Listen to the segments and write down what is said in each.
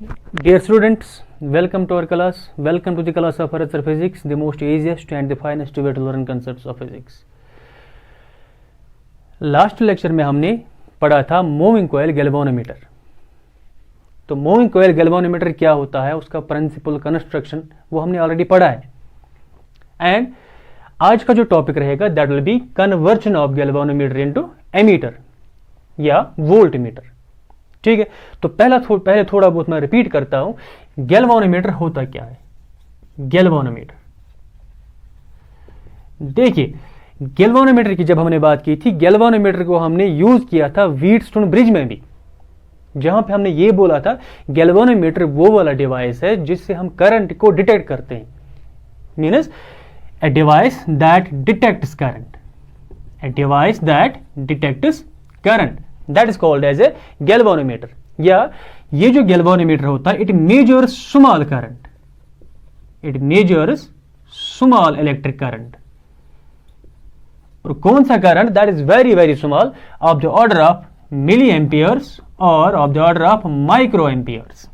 Dear students, welcome to our class. Welcome to the class of Earth Physics, the most easiest and the finest way to learn concepts of physics. Last lecture में हमने पढ़ा था moving coil galvanometer. तो moving coil galvanometer क्या होता है, उसका principal construction वो हमने ऑलरेडी पढ़ा है. एंड आज का जो टॉपिक रहेगा that will be conversion of galvanometer into ammeter या वोल्ट मीटर. ठीक है, तो पहले थोड़ा बहुत मैं रिपीट करता हूं. गैल्वेनोमीटर होता क्या है? गैल्वेनोमीटर, देखिए गैल्वेनोमीटर की जब हमने बात की थी, गैल्वेनोमीटर को हमने यूज किया था व्हीटस्टोन ब्रिज में भी, जहां पे हमने ये बोला था गैल्वेनोमीटर वो वाला डिवाइस है जिससे हम करंट को डिटेक्ट करते हैं. Means a device that detects current, a device that detects current, that is called as a galvanometer. या ये जो galvanometer होता है, it measures small current, it measures small electric current. और कौन सा current? that is very very small, of the order of milliamperes or of the order of microamperes.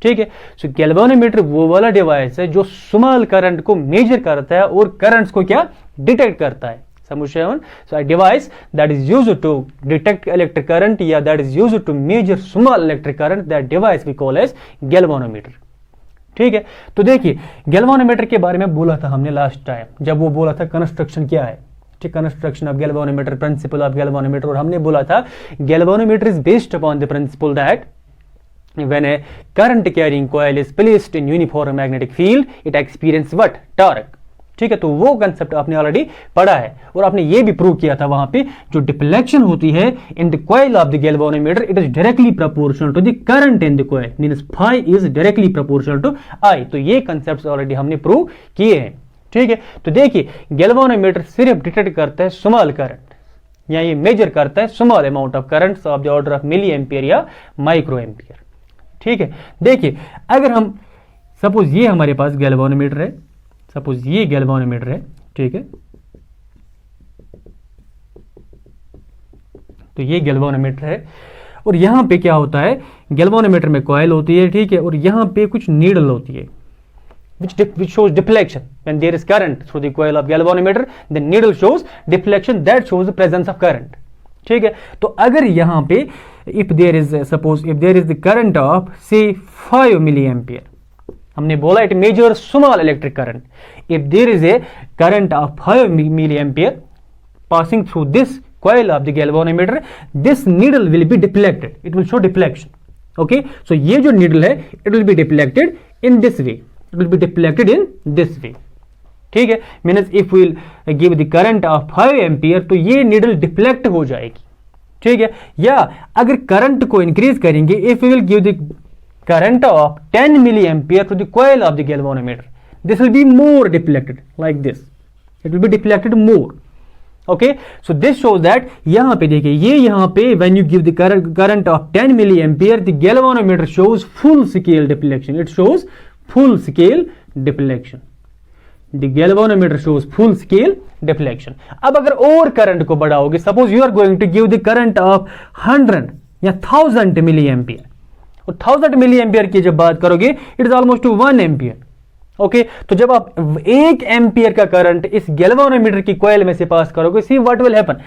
ठीक है, सो गैल्वेनोमीटर वो वाला डिवाइस है जो स्मॉल करंट को मेजर करता है और करंट्स को क्या डिटेक्ट करता है. समझे? So a device that is used to detect electric current या that is used to measure small electric current, that device we call as galvanometer. ठीक है, तो देखिए गैल्वेनोमीटर के बारे में बोला था हमने लास्ट टाइम, जब वो बोला था कंस्ट्रक्शन क्या है. ठीक, construction of galvanometer, principle of galvanometer, और हमने बोला था galvanometer is based upon the principal that when a current carrying coil is placed in uniform magnetic field it experiences what? Torque. ठीक है, तो वो कंसेप्ट आपने ऑलरेडी पढ़ा है और आपने ये भी प्रूव किया था वहां पे जो डिफ्लेक्शन होती है in the coil of the galvanometer it is directly proportional to the current in the coil, means phi is directly proportional to I. तो ये कंसेप्ट्स ऑलरेडी हमने प्रूव किए हैं. ठीक है, तो देखिए गैल्वेनोमीटर सिर्फ डिटेक्ट करता है स्मॉल करंट, या ये मेजर करता है small amount of currents of the order of milliampere या माइक्रो एम्पियर. ठीक है, देखिए अगर हम सपोज ये हमारे पास गैल्वेनोमीटर है, सपोज ये गैल्वेनोमीटर है. ठीक है, तो ये गैल्वेनोमीटर है और यहां पे क्या होता है, गैल्वेनोमीटर में कॉइल होती है. ठीक है, और यहां पे कुछ नीडल होती है which shows deflection. When there is current through the coil of galvanometer, the needle shows deflection, that shows the presence of current. ठीक है, तो अगर यहां पे if there is the current of say 5 milliampere, हमने बोला it measures small electric current. If there is a current of 5 milliampere passing through this coil of the galvanometer, this needle will be deflected, it will show deflection. Okay, so ये जो needle है it will be deflected in this way, it will be deflected in this way. ठीक है, means if will give the current of 5 ampere तो ये needle deflect हो जाएगी. ठीक है, या अगर करंट को इंक्रीज करेंगे, if we will give the current of 10 milliampere to the coil of the galvanometer, this will be more deflected like this, it will be deflected more. Okay, so this shows that यहां पे देखिए ये यहां पे when you give the current of 10 milliampere the galvanometer shows full scale deflection, it shows full scale deflection. The galvanometer shows full scale deflection. अब अगर और current को बढ़ाओगे, suppose you are going to give the current of 100 या 1000 milli ampere, और 1000 milli ampere की जब बात करोगे it is almost 1 ampere. Okay, तो जब आप 1 एम्पियर का करंट इस गैल्वेनोमीटर की कॉइल में से पास करोगे, सी व्हाट विल हैपन.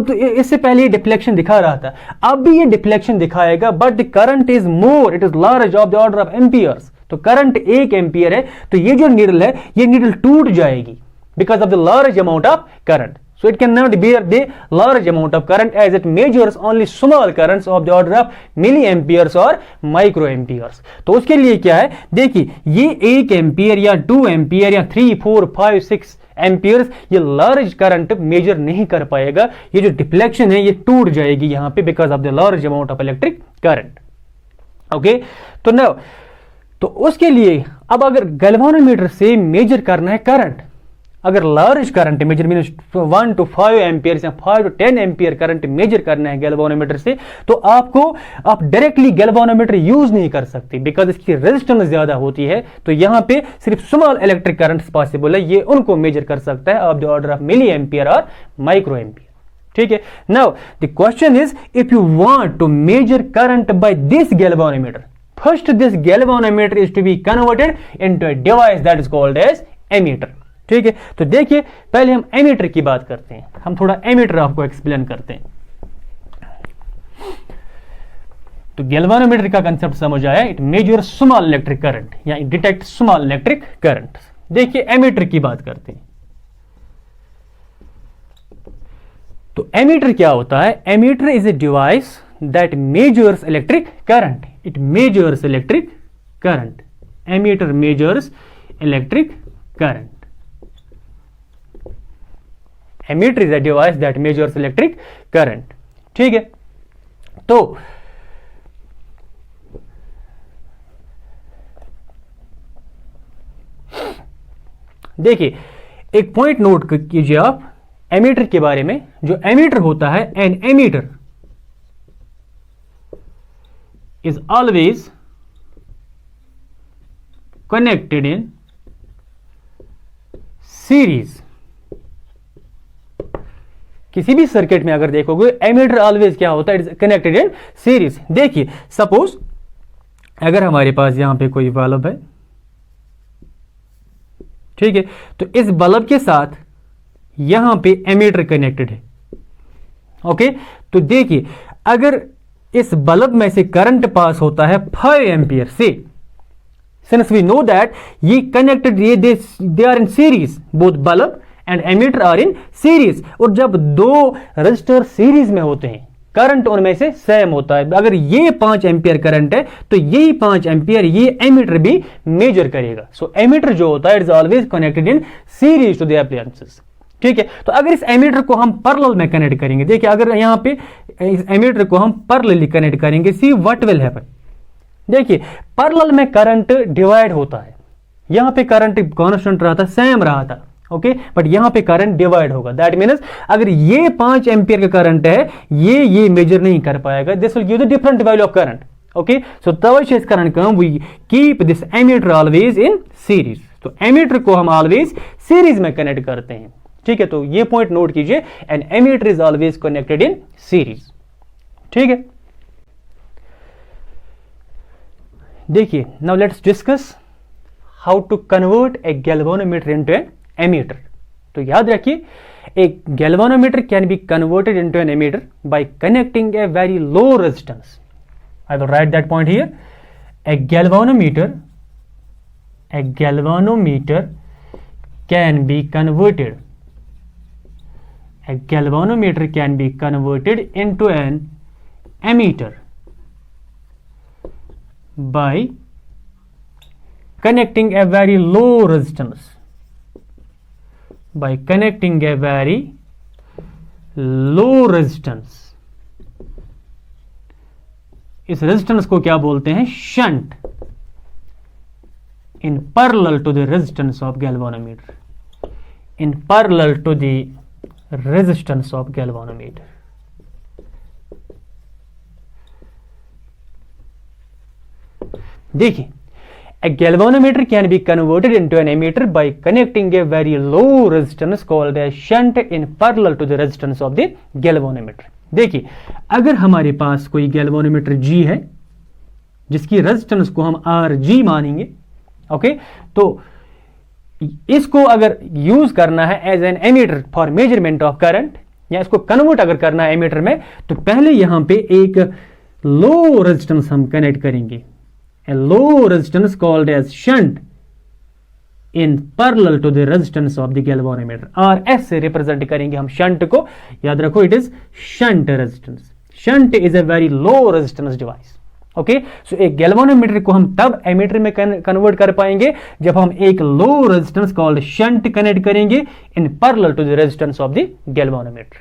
तो इससे पहले ये डिफ्लेक्शन दिखा रहा था, अब भी ये डिफ्लेक्शन दिखाएगा, but the current is more, it is large of the order of amperes. तो करंट 1 एम्पियर है, तो ये जो नीडल है ये नीडल टूट जाएगी because of the large amount of current. So it can not bear the large amount of current as it measures only small currents of the order of milliamperes और microamperes. तो उसके लिए क्या है, देखिए ये 1 ampere या 2 ampere या 3, 4, 5, 6 एम्पियर्स ये लार्ज करंट मेजर नहीं कर पाएगा. ये जो डिफ्लेक्शन है ये टूट जाएगी यहां पे because of the large amount of electric current. Okay, तो नाउ तो उसके लिए अब अगर गैल्वेनोमीटर से मेजर करना है करंट, अगर large current measure mean 1 to 5 ampere या 5 to 10 एम्पियर करंट मेजर करना है गैल्वेनोमीटर से, तो आप डायरेक्टली गैल्वेनोमीटर यूज नहीं कर सकते बिकॉज इसकी रेजिस्टेंस ज्यादा होती है. तो यहां पे सिर्फ स्मॉल इलेक्ट्रिक करंट्स पॉसिबल है, ये उनको मेजर कर सकता है of the order of milliampere और माइक्रो एम्पियर. ठीक है, now the question is if you want to measure current by this galvanometer, first this galvanometer is to be converted into a device that is called as ammeter. ठीक है, तो देखिए पहले हम ammeter की बात करते हैं, हम थोड़ा एमीटर आपको एक्सप्लेन करते हैं। तो गैल्वानोमीटर का कंसेप्ट समझ आया, it measure small electric current या it detect small electric current. देखिए एमीटर की बात करते हैं। तो एमीटर क्या होता है? Ammeter is a device that measures electric current, it measures electric current. Ammeter measures electric current. Ammeter is a device that measures electric current. ठीक है, तो देखिए एक पॉइंट नोट कीजिए आप एमीटर के बारे में। जो एमीटर होता है, an ammeter is always connected in series. किसी भी सर्किट में अगर देखोगे एमीटर ऑलवेज क्या होता है? It is connected in series. देखिए सपोज अगर हमारे पास यहां पे कोई बल्ब है, ठीक है, तो इस बल्ब के साथ यहां पे एमीटर कनेक्टेड है। ओके, तो देखिए अगर इस बल्ब में से करंट पास होता है 5 एम्पियर से, सिंस वी नो दैट ये कनेक्टेड, ये they are in series, both bulb and ammeter are in series. और जब दो रजिस्टर सीरीज में होते हैं करंट उनमें से सेम होता है। अगर ये 5 एम्पियर करंट है तो यही 5 एम्पियर ये एमीटर भी मेजर करेगा। सो एमीटर जो होता है it is always connected in series to the appliances. ठीक है, तो अगर इस एमीटर को हम पैरेलल में कनेक्ट करेंगे, देखिए अगर यहां पे इस एमीटर को हम पैरेलली कनेक्ट करेंगे, सी व्हाट विल हैपन। देखिए पैरेलल में करंट डिवाइड होता है, यहां पे करंट कांस्टेंट रहा था, सेम रहा था। ओके, बट यहां पे करंट डिवाइड होगा। दैट मीन्स अगर ये 5 एम्पियर का करंट है, ये मेजर नहीं कर पाएगा, this will give the different value of current. Okay, so तवै current come we keep this ammeter always in series. तो एमीटर को हम ऑलवेज सीरीज में कनेक्ट करते हैं। ठीक है, तो ये पॉइंट नोट कीजिए, and ammeter is always connected in series. ठीक है, देखिए now let's discuss how to convert a galvanometer into an ammeter. तो याद रखिए एक गैल्वानोमीटर can be converted into an ammeter by connecting a very low resistance. I will write that point here. A galvanometer can be converted, a galvanometer can be converted into an ammeter by connecting a very low resistance, by connecting a very low resistance। इस resistance को क्या बोलते हैं? Shunt, in parallel to the resistance of galvanometer, in parallel to the resistance of galvanometer। देखिए a galvanometer can be converted into an ammeter by connecting a very low resistance called a shunt in parallel to the resistance of the galvanometer। देखिए अगर हमारे पास कोई galvanometer G है जिसकी resistance को हम RG मानेंगे, ओके, तो इसको अगर यूज करना है as an ammeter for measurement of current, या इसको कन्वर्ट अगर करना है एमीटर में, तो पहले यहां पे एक लो रेजिस्टेंस हम कनेक्ट करेंगे, a low resistance called as shunt in parallel to the resistance of the galvanometer. RS से रिप्रेजेंट करेंगे हम शंट को। याद रखो it is shunt resistance. Shunt is a very low resistance device. Okay, so एक galvanometer को हम तब एमीटर में कन्वर्ट कर पाएंगे जब हम एक low resistance called shunt connect करेंगे in parallel to the resistance of the galvanometer.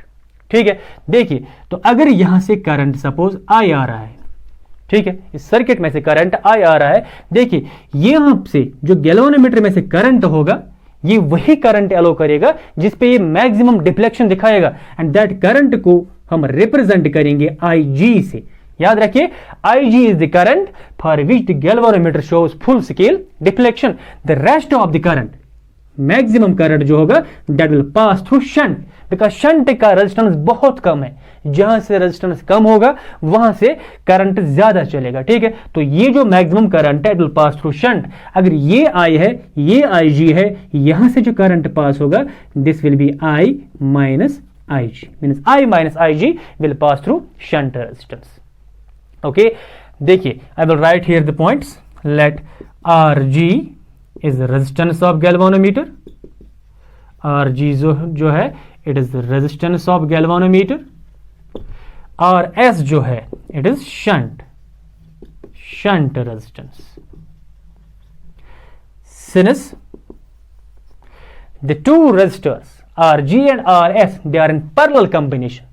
ठीक है, देखिए तो अगर यहां से करंट सपोज I आ रहा है, ठीक है, इस सर्किट में से करंट I आ रहा है, देखिए यहां से जो गैल्वानोमीटर में से करंट होगा ये वही करंट एलो करेगा जिसपे ये मैक्सिमम डिफ्लेक्शन दिखाएगा, एंड दैट करंट को हम रिप्रेजेंट करेंगे IG से। याद रखिए IG is the current for which the galvanometer shows full scale deflection। The rest of the current, maximum current जो होगा that will pass through shunt, because shunt का resistance बहुत कम है, जहां से रेजिस्टेंस कम होगा वहां से करंट ज्यादा चलेगा, ठीक है। तो ये जो मैक्सिमम करंट है it will pass through shunt. अगर ये आई है, ये आई जी है, यहां से जो करंट पास होगा this will be I minus I G, means I minus I G will pass through shunt resistance. Okay, देखिए I will write here the points. Let R G is resistance of galvanometer, R G जो है it is resistance of galvanometer, और S जो है it is shunt resistance. Since the two resistors R G and R S they are in parallel combination,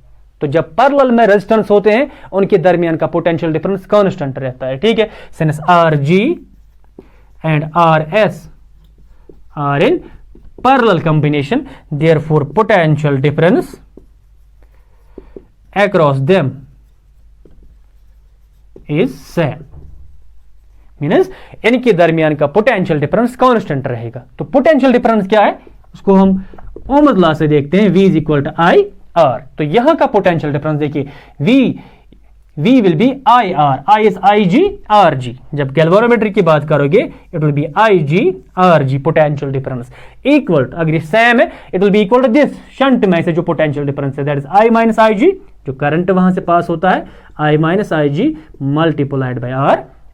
तो जब parallel में resistance होते हैं उनके दरमियान का पोटेंशियल डिफरेंस कांस्टेंट रहता है, ठीक है। Since R G and R S are in parallel combination, therefore potential difference across them is same, means इनके दरमियान का पोटेंशियल डिफरेंस कांस्टेंट रहेगा। तो पोटेंशियल डिफरेंस क्या है उसको हम ओम्स लॉ से देखते हैं, V is equal to I R. तो यहां का पोटेंशियल डिफरेंस देखिए, V will be IR, I is IG, RG। जब गैल्वेनोमेट्री की बात करोगे it will be IG, RG potential difference equal, अगर ये सेम है it will be equal to this shunt में से जो पोटेंशियल डिफरेंस है that is I minus IG, जो करंट वहां से पास होता है I minus IG multiplied by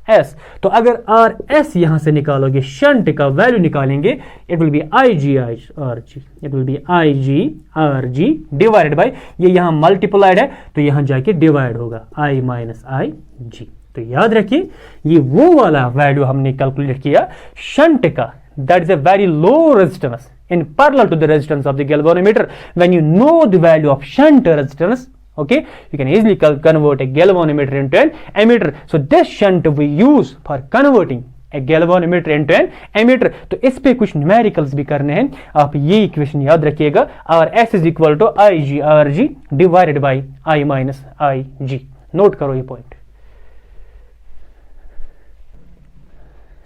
RS। तो अगर RS यहां से निकालोगे, शंट का वैल्यू निकालेंगे, it will be IG RG, it will be IG RG divided by, ये यहां मल्टीप्लाइड है तो यहां जाके डिवाइड होगा I माइनस IG। तो याद रखिए ये वो वाला वैल्यू हमने कैलकुलेट किया शंट का, that is a very low resistance in parallel to the resistance of the galvanometer. When you know the value of shunt resistance, okay, you can easily convert a galvanometer into an ammeter. So this shunt we use for converting a galvanometer into an ammeter. तो इस पे कुछ numericals भी करने हैं, आप ये equation याद रखिएगा, और S is equal to IG RG divided by I minus IG। Note करो ये point.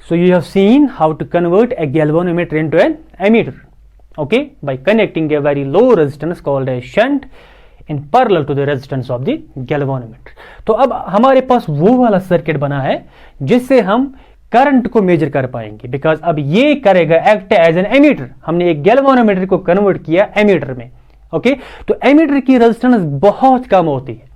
So you have seen how to convert a galvanometer into an ammeter, okay, by connecting a very low resistance called a shunt in parallel to the resistance of the galvanometer. तो अब हमारे पास वो वाला circuit बना है जिससे हम current को मेजर कर पाएंगे, बिकॉज अब ये करेगा एक्ट एज एन एमीटर। हमने एक गैल्वेनोमीटर को कन्वर्ट किया एमीटर में, ओके। तो एमीटर की रेजिस्टेंस बहुत कम होती है,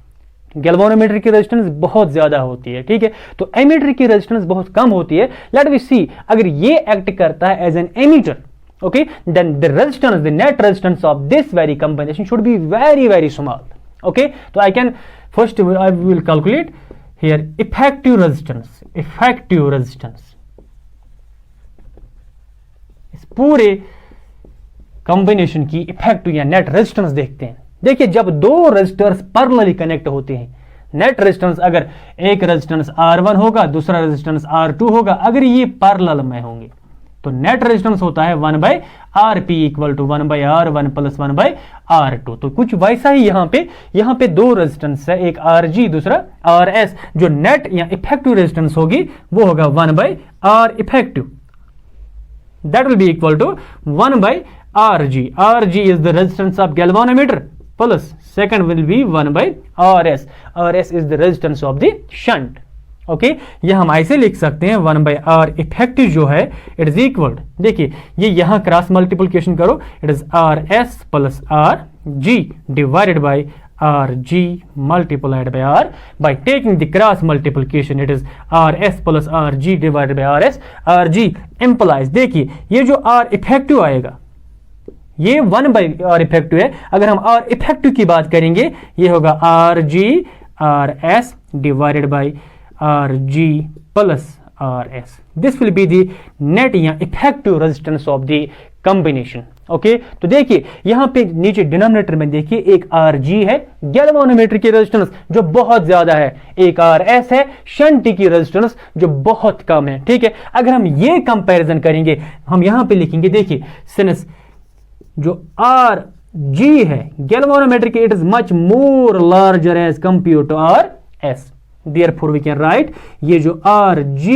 गैल्वेनोमीटर की रेजिस्टेंस बहुत ज्यादा होती है, ठीक है। तो एमीटर की रेजिस्टेंस बहुत कम होती है। लेट वी सी, अगर ये एक्ट करता है as an ammeter, okay, then the resistance, the net resistance of this very combination should be very very small, okay. So I can first I will calculate here effective resistance इस पूरे combination की effective या net resistance देखते हैं। देखिए जब दो resistors parallelly connect होते हैं, नेट रेजिस्टेंस अगर एक रेजिस्टेंस R1 होगा, दूसरा रेजिस्टेंस R2 होगा, अगर ये पैरेलल में होंगे तो नेट रेजिस्टेंस होता है 1 by RP equal to 1 by R1 plus 1 by R2। तो कुछ वैसा ही यहाँ पे दो रेजिस्टेंस है, एक RG दूसरा RS। जो नेट या इफेक्टिव रेजिस्टेंस होगी वो होगा 1 by R effective, that will be equal to 1 by RG। RG is the resistance of galvanometer plus second will be 1 by RS। RS is the resistance of the shunt, okay. ये हम ऐसे लिख सकते हैं 1 by R effective जो है it is equal, देखिए ये यहां क्रॉस मल्टीप्लिकेशन करो, it is RS plus RG divided by RG multiplied by R। by taking the cross multiplication it is RS plus RG divided by RS। RG implies, देखिए ये जो R effective आएगा ये 1 by R effective है, अगर हम R effective की बात करेंगे ये होगा RG RS divided by RG plus RS। This will be the net या effective resistance of the combination, okay। तो देखिए यहाँ पे नीचे डिनोमिनेटर में देखिए एक RG है गैल्वेनोमीटर की रेजिस्टेंस जो बहुत ज्यादा है, एक RS है शंट की रेजिस्टेंस जो बहुत कम है, ठीक है। अगर हम ये कंपैरिजन करेंगे हम यहाँ पे लिखेंगे, देखिए सिंस जो RG है गैल्वेनोमीटर की it is much more larger as compare to RS, therefore we can write ये जो RG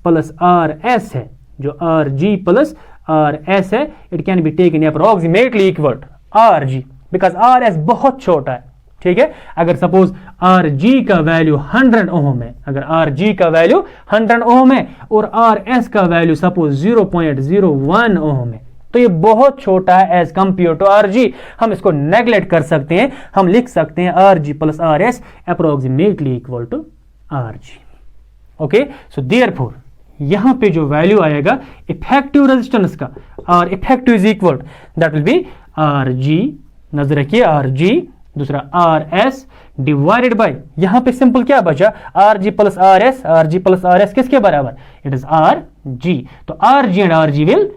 प्लस RS है, जो RG प्लस RS है, it can be taken approximately equal to RG because R S बहुत छोटा है, ठीक है। अगर सपोज आर जी का वैल्यू 100 ओम है, अगर आर जी का वैल्यू 100 ओम है और आर एस का वैल्यू सपोज 0.01 ओम है, तो ये बहुत छोटा है as compare to R G. हम इसको नेग्लेक्ट कर सकते हैं, हम लिख सकते हैं R G plus R S approximately equal to R G. Okay, so therefore यहां पे जो वैल्यू आएगा इफेक्टिव रेजिस्टेंस का, और effective is equal that will be R G, नजर रखिए आर जी, दूसरा आर एस डिवाइडेड बाय, यहां पे सिंपल क्या बचा, R G plus R S, R G plus R S किसके बराबर, इट इज आर जी। तो R G and R G will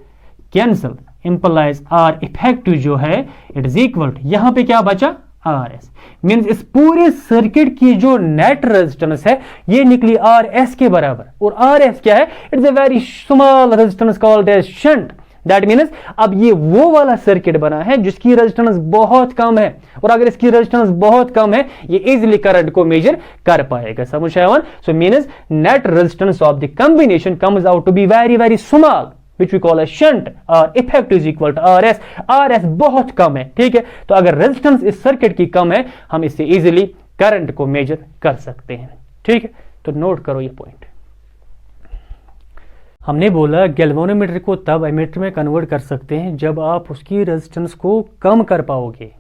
cancel, implies R effective जो है इट इज इक्वल टू, यहां पे क्या बचा आर एस, मीन्स इस पूरे सर्किट की जो नेट रेजिस्टेंस है ये निकली आर एस के बराबर, और आर एस क्या है, it's a very small resistance called as shunt. That means अब ये वो वाला सर्किट बना है जिसकी रेजिस्टेंस बहुत कम है, और अगर इसकी रेजिस्टेंस बहुत कम है ये इजीली करंट को मेजर कर पाएगा, समझ आया। So means net resistance of the combination comes out to be very very small which we call as shunt, और effect is equal to RS, RS बहुत कम है, ठीक है। तो अगर रेजिस्टेंस इस सर्किट की कम है हम इससे इजीली करंट को मेजर कर सकते हैं, ठीक है। तो नोट करो ये पॉइंट। हमने बोला गैल्वेनोमीटर को तब एमीटर में कन्वर्ट कर सकते हैं जब आप उसकी रेजिस्टेंस को कम कर पाओगे।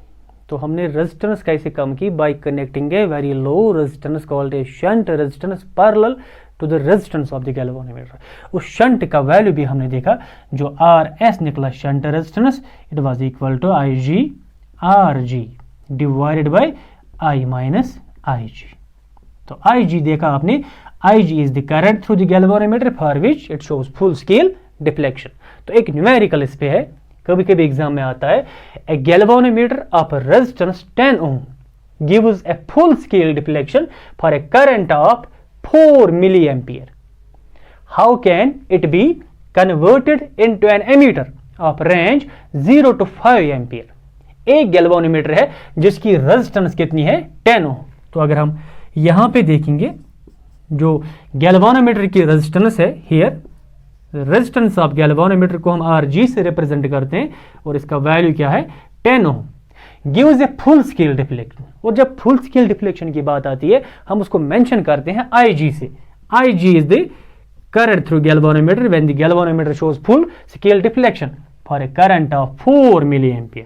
तो हमने रेजिस्टेंस कैसे कम की, by connecting a very low resistance called a shunt resistance parallel to the resistance of the galvanometer. उस शंट का वैल्यू भी हमने देखा, जो आर एस निकला shunt resistance, it was equal to I G R G divided by I minus I G. तो I G देखा आपने, I G is the current through the galvanometer for which it shows full scale deflection. तो एक numerical इस पे है, कभी कभी एग्जाम में आता है, a galvanometer of resistance 10 ohm gives a full scale deflection for a current of 4 milliampere. How can it be converted into an emitter of range 0 to 5 ampere? एक गैल्वेनोमीटर है जिसकी रेजिस्टेंस कितनी है 10 ओम। तो अगर हम यहां पे देखेंगे जो गैल्वेनोमीटर की रेजिस्टेंस है, हियर रेजिस्टेंस ऑफ गैल्वेनोमीटर को हम आर जी से रिप्रेजेंट करते हैं, और इसका वैल्यू क्या है 10 ohm, gives a full scale deflection. और जब फुल स्केल डिफ्लेक्शन की बात आती है हम उसको मेंशन करते हैं IG से। IG is the current through galvanometer when the galvanometer shows full scale deflection for a current of 4 milliampere.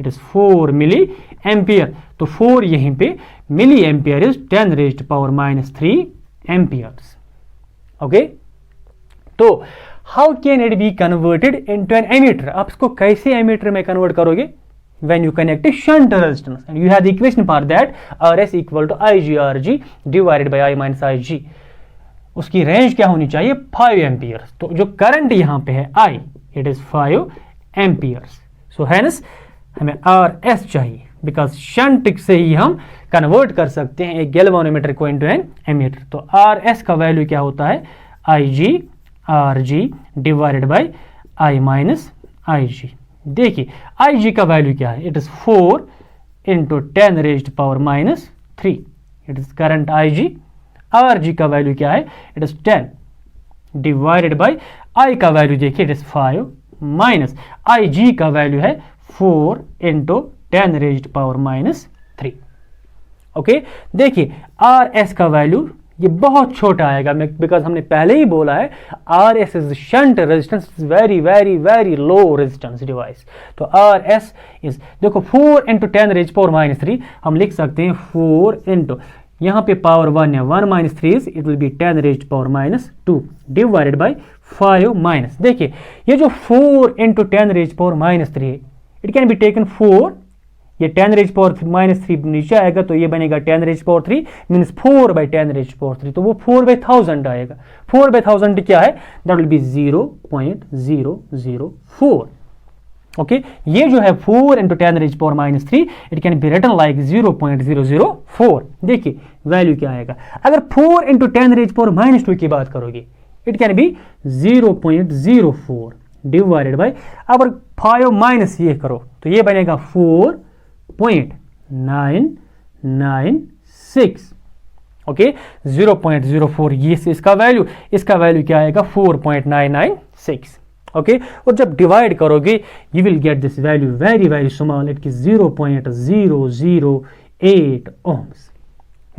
It is 4 milliampere. तो 4 यहीं पे, milliampere is 10 raised power -3 amperes. Okay, तो how can it be converted into an ammeter? आप इसको कैसे ammeter में convert करोगे? When you connect a shunt resistance, and you have the equation for that, RS equal to IGRG divided by I minus IG. उसकी range क्या होनी चाहिए 5 amperes. तो जो करंट यहां पे है I, it is 5 amperes. So hence हमें RS चाहिए, बिकॉज शंट से ही हम कन्वर्ट कर सकते हैं एक गैल्वेनोमीटर को इनटू एन एमीटर। तो RS का वैल्यू क्या होता है IGRG divided by I minus IG। देखिए IG का वैल्यू क्या है, it is 4 into 10 raised power -3, it is current IG। RG का वैल्यू क्या है, it is 10 divided by I का वैल्यू देखिए इट इज 5 माइनस IG का वैल्यू है 4 इंटू 10 रेज्ड पावर -3। ओके, देखिए RS का वैल्यू ये बहुत छोटा आएगा, बिकॉज हमने पहले ही बोला है RS is shunt resistance, very very very low resistance device. तो RS इज, देखो 4 इंटू 10 रेज पावर -3, हम लिख सकते हैं 4 इंटू, यहाँ पे पावर 1 है, 1 minus 3 it will be 10 raise power -2 divided by 5 minus. देखिए ये जो 4 इंटू 10 रेज पावर -3 है, इट कैन बी टेकन 4, ये 10 रेज पावर -3 नीचे आएगा तो ये बनेगा 10 raise power 3 means 4 by 10 raise power 3, तो वो 4 बाई 1000 आएगा। 4 बाई 1000 क्या है, दैट विल बी 0.004। ओके, ये जो है 4 into 10 raise power -3, it can be written like 0.004। देखिए वैल्यू क्या आएगा। अगर 4 इंटू 10 रेज पावर -2 की बात करोगे, it can B 0.04 divided by, अगर 5 माइनस ये करो तो ये बनेगा 4.996। ओके, 0.04 ये इसका वैल्यू क्या आएगा 4.996। ओके और जब डिवाइड करोगे you will get this value very very small, it is 0.008 ohms.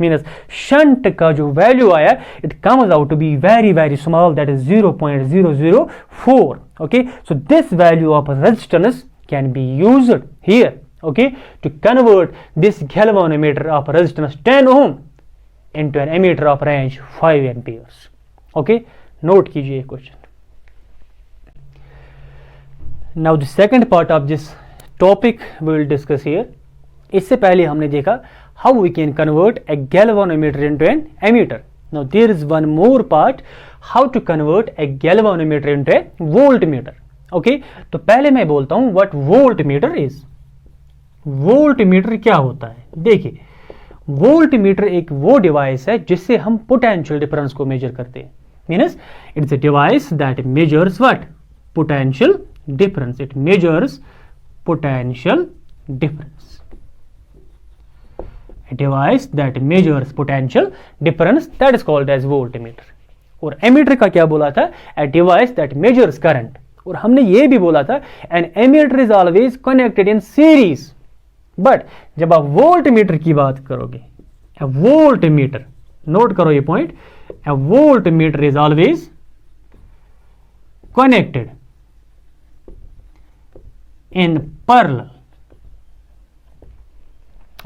Means shunt का जो वैल्यू आया it comes out to be very very small, that is 0.004. Okay so this value of resistance can be used here, okay, to convert this galvanometer of resistance 10 ohm into an emitter of range 5 amperes. Okay, note कीजिए question. Now the second part of this topic we will discuss here. इससे पहले हमने देखा how we can convert a galvanometer into an emitter. Now there is one more part, how to convert a galvanometer into a voltmeter. Okay, तो पहले मैं बोलता हूँ what voltmeter is. Voltmeter क्या होता है? देखिए वोल्टमीटर एक वो डिवाइस है जिससे हम पोटेंशियल डिफरेंस को मेजर करते हैं. Means it's a device that measures what? Potential difference. It measures potential difference. A device that measures potential difference that is called as voltmeter. और एमीटर का क्या बोला था? A device that measures current. और हमने ये भी बोला था an emitter is always connected in series. But जब आप वोल्ट मीटर की बात करोगे, वोल्ट मीटर, नोट करो ये point, voltmeter is always connected in parallel.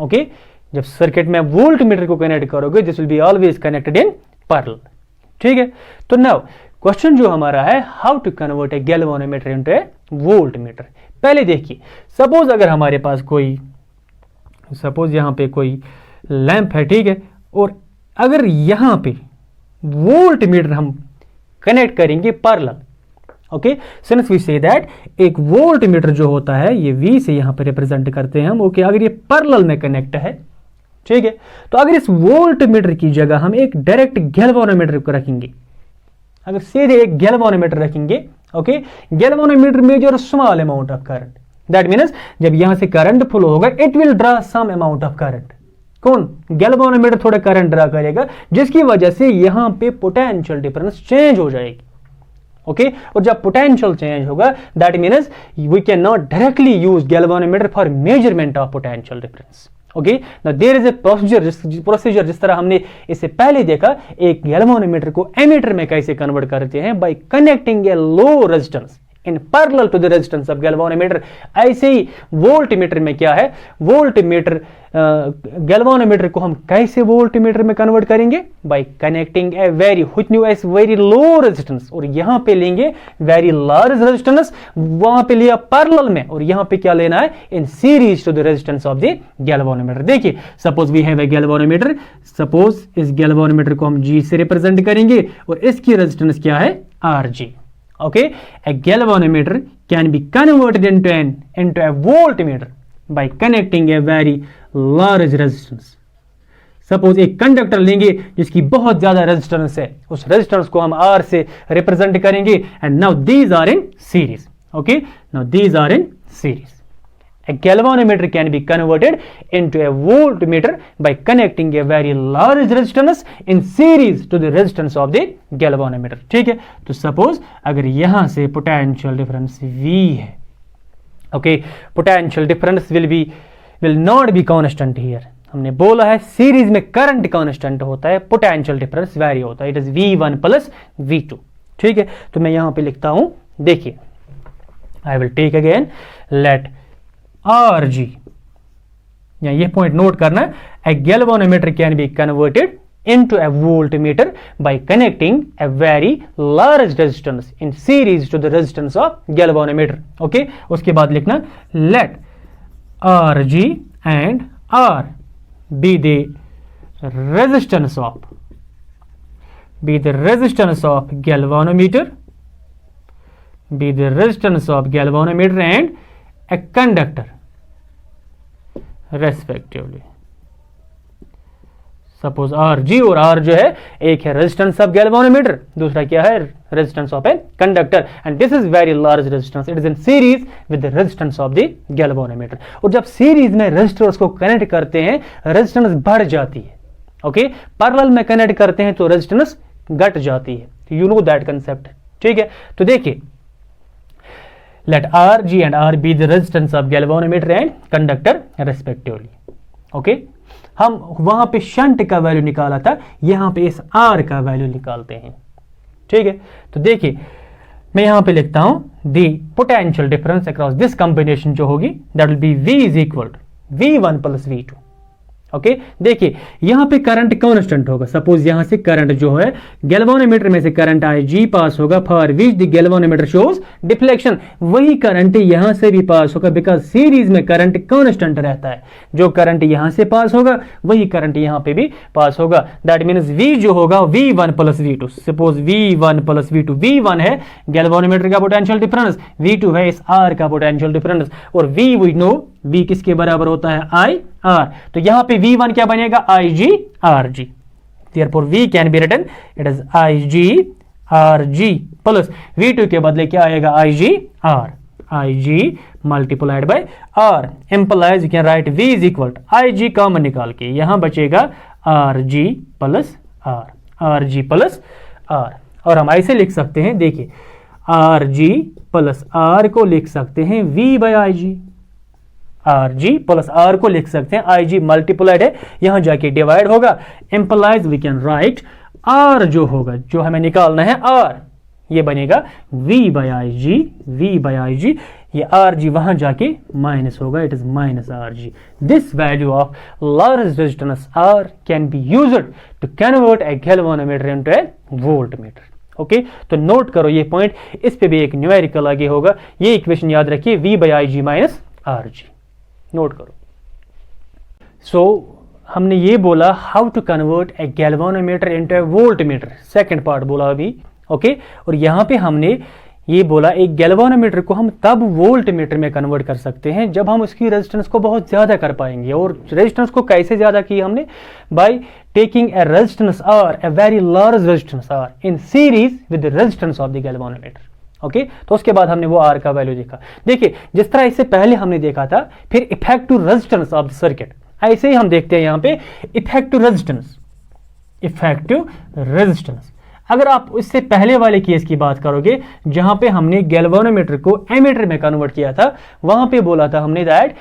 Okay, जब सर्किट में वोल्ट मीटर को कनेक्ट करोगे this will be always connected in parallel. ठीक है, तो नाउ क्वेश्चन जो हमारा है how to convert a galvanometer into a voltmeter. पहले देखिए सपोज अगर हमारे पास कोई, सपोज यहां पे कोई लैंप है, ठीक है, और अगर यहां पे वोल्ट मीटर हम कनेक्ट करेंगे parallel. Okay, since we say that एक वोल्ट मीटर जो होता है ये V से यहां पे रिप्रेजेंट करते हैं हम. ओके, अगर ये पैरेलल में कनेक्ट है, ठीक है, तो अगर इस वोल्ट मीटर की जगह हम एक डायरेक्ट गैल्वेनोमीटर को रखेंगे, अगर सीधे एक गैल्वेनोमीटर रखेंगे, okay, galvanometer measure small amount of current. That means जब यहां से करंट फ्लो होगा it will draw some amount of current. कौन? गैल्वेनोमीटर थोड़ा करंट ड्रा करेगा जिसकी वजह से यहां पे पोटेंशियल डिफरेंस चेंज हो जाएगी. ओके, और जब पोटेंशियल चेंज होगा that means we can not directly use galvanometer for measurement of potential difference. Okay, now there is a procedure जिस तरह हमने इससे पहले देखा एक गैल्वेनोमीटर को एमीटर में कैसे कन्वर्ट करते हैं, by connecting a low resistance in parallel to the resistance of galvanometer. ऐसे ही वोल्टमीटर में क्या है, वोल्टमीटर गैल्वेनोमीटर को हम कैसे वोल्टमीटर में कन्वर्ट करेंगे, bye connecting a very low resistance, और यहां पे लेंगे वेरी लार्ज रेजिस्टेंस, वहां पे लिया पैरेलल में, और यहां पे क्या लेना है, in series to the resistance of the galvanometer. देखिए suppose we have a galvanometer, suppose इस गैल्वेनोमीटर को हम G से रिप्रेजेंट करेंगे और इसकी रेजिस्टेंस क्या है, Rg. Okay, a galvanometer can be converted into a voltmeter by connecting a very large resistance. Suppose एक कंडक्टर लेंगे जिसकी बहुत ज्यादा रेजिस्टेंस है, उस रेजिस्टेंस को हम R से रिप्रेजेंट करेंगे, and now these are in series. Okay, now these are in series. A galvanometer can be converted into a voltmeter by connecting a very large resistance in series to the resistance of the galvanometer. ठीक है, तो suppose अगर यहां से potential difference V है, okay, potential difference will not be constant here. हमने बोला है सीरीज में करंट कांस्टेंट होता है, पोटेंशियल डिफरेंस वेरी होता है, it is V1 plus V2. ठीक है, तो मैं यहां पे लिखता हूं, देखिए I will take again let Rg, या ये पॉइंट नोट करना, a galvanometer can be converted into a voltmeter by connecting a very large resistance in series to the resistance of galvanometer. Okay, उसके बाद लिखना let Rg and R be the resistance of galvanometer and a conductor respectively. Suppose Rg और R जो है एक है resistance of galvanometer, दूसरा क्या है, resistance of a conductor, and this is very large resistance, it is in series with the resistance of the galvanometer. और जब सीरीज में रेजिस्टर्स को कनेक्ट करते हैं रेजिस्टेंस बढ़ जाती है. ओके, पैरेलल में कनेक्ट करते हैं तो रेजिस्टेंस घट जाती है. You know that concept. ठीक है, तो देखिए let Rg and R be the resistance of galvanometer and conductor respectively. Okay हम वहां पे शंट का वैल्यू निकाला था, यहां पे इस R का वैल्यू निकालते हैं। ठीक है, तो देखिए मैं यहां पे लिखता हूं the potential difference across this combination जो होगी that will be V is equal to V1 plus V2। Okay देखिए यहां पे करंट कांस्टेंट होगा। सपोज यहां से करंट जो है गैल्वेनोमीटर में से करंट Ig पास होगा for which the galvanometer shows deflection, वही करंट यहां से भी पास होगा बिकॉज सीरीज में करंट कांस्टेंट रहता है। जो करंट यहां से पास होगा वही करंट यहां पे भी पास होगा। दैट मीन्स V जो होगा V1 plus V2। Suppose V1 plus V2, V1 है गैल्वेनोमीटर का पोटेंशियल डिफरेंस, V2 है इस R का पोटेंशियल डिफरेंस, और V वी नो V किसके बराबर होता है I R। तो यहां पे V1 क्या बनेगा Ig Rg। Therefore V can be written it is Ig Rg plus V2 के बदले क्या आएगा Ig R, Ig multiplied by R implies you can write V is equal to Ig common निकाल के यहां बचेगा Rg plus R, Rg plus R। और हम ऐसे लिख सकते हैं, देखिए Rg प्लस R को लिख सकते हैं V by Ig, Rg plus R को लिख सकते हैं Ig मल्टीप्लाइड है यहां जाके डिवाइड होगा, implies we can write R जो होगा जो हमें निकालना है R, ये बनेगा V by Ig, V by Ig, ये Rg वहां जाके माइनस होगा, it is minus Rg। This value of large resistance R can be used to convert a galvanometer into a voltmeter. Okay तो नोट करो ये point, इस पे भी एक न्यूमेरिकल आगे होगा, ये इक्वेशन याद रखिए V by Ig minus Rg, note करो। सो हमने ये बोला how to convert a galvanometer into a voltmeter, second part बोला अभी। ओके और यहां पे हमने ये बोला एक गैल्वेनोमीटर को हम तब वोल्टमीटर में कन्वर्ट कर सकते हैं जब हम उसकी रेजिस्टेंस को बहुत ज्यादा कर पाएंगे। और रेजिस्टेंस को कैसे ज्यादा की हमने, by taking a resistance R, a very large resistance R in series with the resistance of the galvanometer. Okay तो उसके बाद हमने वो R का वैल्यू देखा। देखिए जिस तरह इससे पहले हमने देखा था, फिर effective resistance of the circuit, ऐसे ही हम देखते हैं यहां पे इफेक्टिव रेजिस्टेंस, इफेक्टिव रेजिस्टेंस। अगर आप इससे पहले वाले केस की बात करोगे जहां पे हमने गैल्वेनोमीटर को एमीटर में कन्वर्ट किया था, वहां पे बोला था हमने that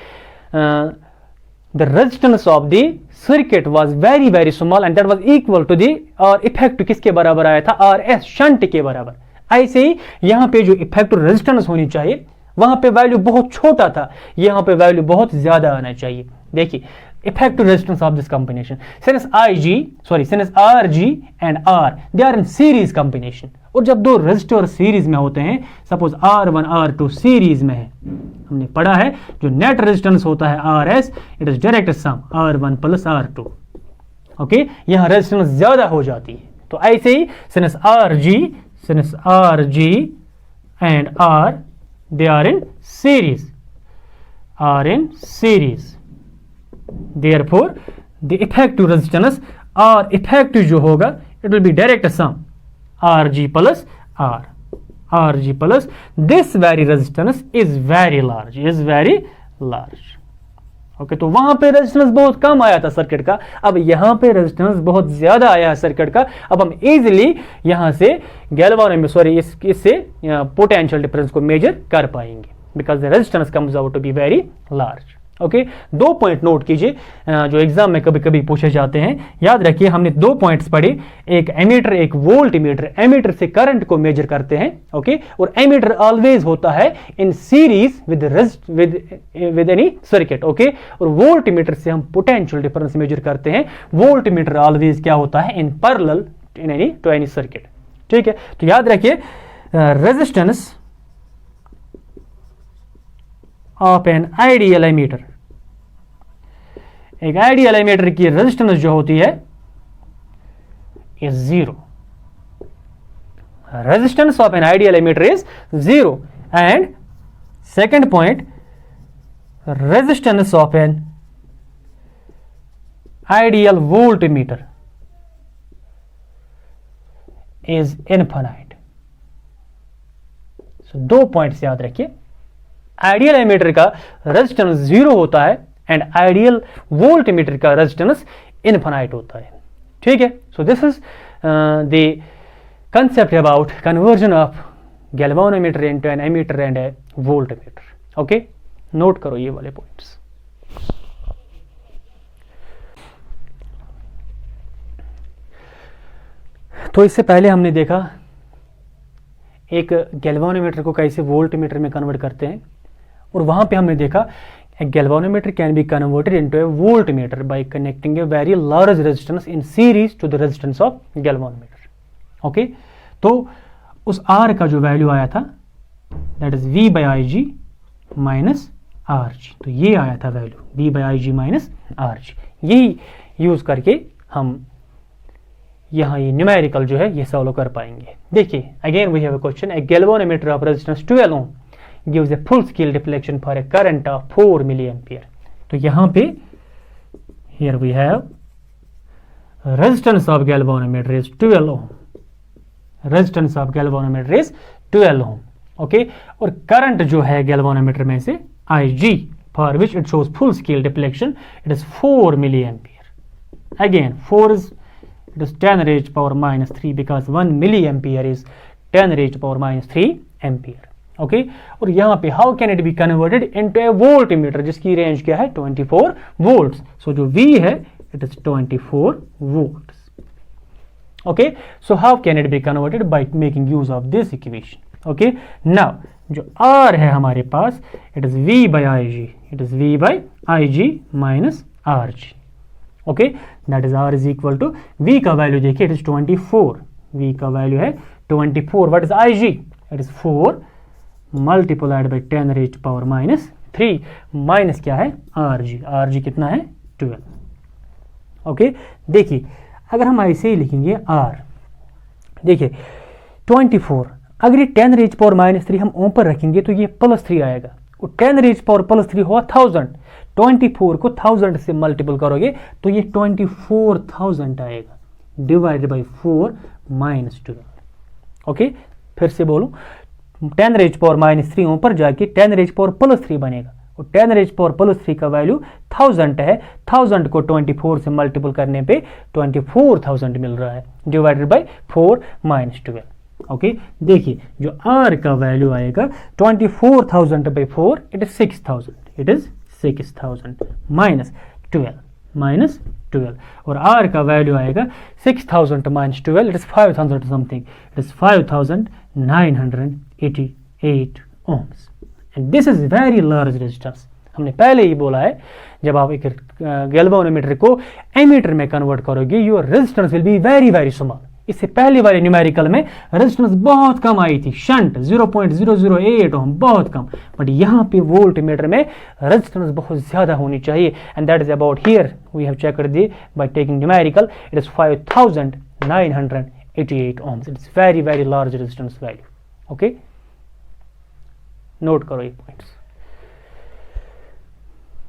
the resistance of the circuit was very very small and that was equal to the, और इफेक्टिव किसके बराबर आया था, RS शंट के बराबर। ऐसे ही यहां पे जो इफेक्टिव रेजिस्टेंस होनी चाहिए वहां पे वैल्यू बहुत छोटा था, यहां पे वैल्यू बहुत ज्यादा आना चाहिए। देखिए effective resistance of this combination, since Rg and R they are in series combination, और जब दो रेजिस्टर सीरीज में होते हैं, सपोज R1 R2 सीरीज में है, हमने पढ़ा है जो नेट रेजिस्टेंस होता है RS it is direct sum R1 plus R2। Okay यहां रेजिस्टेंस ज्यादा हो जाती है, तो ऐसे ही since Rg and R they are in series, therefore the effective resistance or effective जो होगा it will be direct sum Rg plus R, Rg plus this very resistance is very large, okay तो वहां पे resistance बहुत कम आया था circuit का, अब यहां पे रेजिस्टेंस बहुत ज्यादा आया है सर्किट का। अब हम इजीली यहां से इससे पोटेंशियल डिफरेंस को मेजर कर पाएंगे because the resistance comes out to be very large. Okay दो पॉइंट नोट कीजिए जो एग्जाम में कभी कभी पूछे जाते हैं, याद रखिए हमने दो पॉइंट्स पढ़े, एक एमीटर एक वोल्टमीटर। एमीटर से करंट को मेजर करते हैं, ओके और एमीटर ऑलवेज होता है in series with any circuit, okay और वोल्टमीटर से हम पोटेंशियल डिफरेंस मेजर करते हैं। वोल्टमीटर ऑलवेज क्या होता है, in parallel to any circuit. ठीक है तो याद रखिए resistance of an ideal ammeter, एक आइडियल एमीटर की रेजिस्टेंस जो होती है is 0, resistance of an ideal ammeter is 0 and second point resistance of an ideal voltmeter is infinite. So दो पॉइंट्स याद रखिए, आइडियल एमीटर का रेजिस्टेंस 0 होता है एंड आइडियल वोल्टमीटर का रेजिस्टेंस इनफाइनाइट होता है। ठीक है so this is the concept about conversion of galvanometer into an ammeter and a voltmeter. Okay, note करो ये वाले पॉइंट्स। तो इससे पहले हमने देखा एक गैल्वेनोमीटर को कैसे वोल्ट मीटर में कन्वर्ट करते हैं, और वहां पे हमने देखा a galvanometer can be converted into a voltmeter by connecting a very large resistance in series to the resistance of galvanometer। Okay, तो उस R का जो वैल्यू आया था that is V by IG minus RG, तो ये आया था value V by IG minus RG। यही यूज करके हम यहाँ ये न्यूमेरिकल जो है ये सॉल्व कर पाएंगे। देखिए again we have a question, a galvanometer of resistance 12 ohm gives a full scale deflection for a current of 4 milliampere। तो यहाँ पे here we have resistance of galvanometer is 12 ohm, resistance of galvanometer is 12 ohm। Okay, और current जो है galvanometer में से IG for which it shows full scale deflection it is 4 milliampere। again 4 is it is 10 raised power minus 3 because 1 milliampere is 10 raised power minus 3 ampere। Okay, और यहाँ पे how can it be converted into a voltmeter जिसकी range क्या है 24 volts. So जो V है it is 24 volts. Okay, so how can it be converted by making use of this equation. Okay, now जो R है हमारे पास it is V by IG, it is V by IG minus RG। Okay, that is R is equal to V का value देखिए it is 24, V का value है 24, what is IG it is 4 multiplied by 10 raised power minus 3, minus क्या है RG कितना है 12। Okay, देखिए अगर हम ऐसे ही लिखेंगे R, देखिए 24 अगर ये 10 रेज्ड पावर माइनस 3 हम ऊपर रखेंगे तो ये प्लस 3 आएगा, और 10 रेज्ड पावर प्लस 3 हुआ 1000, 24 को 1000 से मल्टीपल करोगे तो ये 24,000 आएगा डिवाइडेड बाई 4 माइनस 12। ओके, फिर से बोलूं 10 रेज पावर माइनस 3 ऊपर जाके 10 रेज पावर प्लस 3 बनेगा, और 10 रेज पावर प्लस 3 का वैल्यू 1000 है, 1000 को 24 से मल्टीपल करने पे 24,000 मिल रहा है डिवाइडेड बाय 4 माइनस 12। ओके, देखिए जो R का वैल्यू आएगा 24,000 by 4 it is 6000, it is 6000 minus 12 और R का वैल्यू आएगा 6000 minus 12 it is 5000 something, it is 5988 ohms and this is very large resistance. हमने पहले ही बोला है जब आप एक गैल्वेनोमीटर को एमीटर में कन्वर्ट करोगे your resistance will be very very small. इससे पहले वाले न्यूमेरिकल में रेजिस्टेंस बहुत कम आई थी, शंट 0.008 ओम, बहुत कम, बट यहाँ पे वोल्ट मीटर में रेजिस्टेंस बहुत ज्यादा होनी चाहिए and that is about here we have checked the by taking numerical it is 5988 ohms। It's very very large resistance value. Okay, note करो ये पॉइंट्स।